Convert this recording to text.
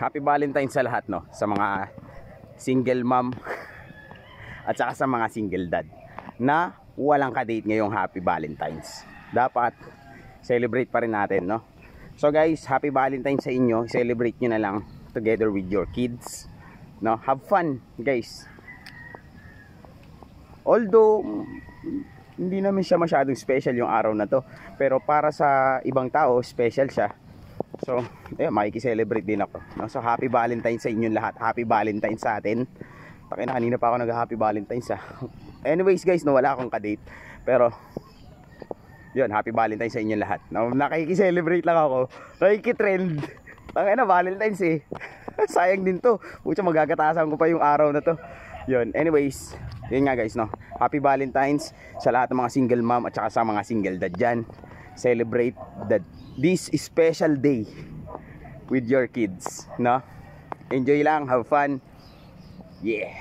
Happy Valentine's sa lahat, no? Sa mga single mom at saka sa mga single dad na walang ka-date ngayong Happy Valentine's. Dapat celebrate pa rin natin, no? So guys, Happy Valentine's sa inyo. Celebrate nyo na lang together with your kids, no? Have fun, guys. Although hindi naman siya masyadong special yung araw na to, pero para sa ibang tao, special siya. So, makikiselebrate din ako, no? So, Happy Valentine's sa inyong lahat. Happy Valentine's sa atin. Takin na, kanina pa ako nag-Happy Valentine's, ha. Anyways guys, no, wala akong ka-date, pero yun, Happy Valentine's sa inyong lahat. No, nakikiselebrate lang ako. Nakikitrend. Takin na, Valentine's eh. Sayang din to. Pucha, magagatasan ko pa yung araw na to. Yun, anyways, yun nga guys, no. Happy Valentine's sa lahat ng mga single mom at saka sa mga single dad dyan. Celebrate this special day with your kids, no? Enjoy lang, have fun. Yeah.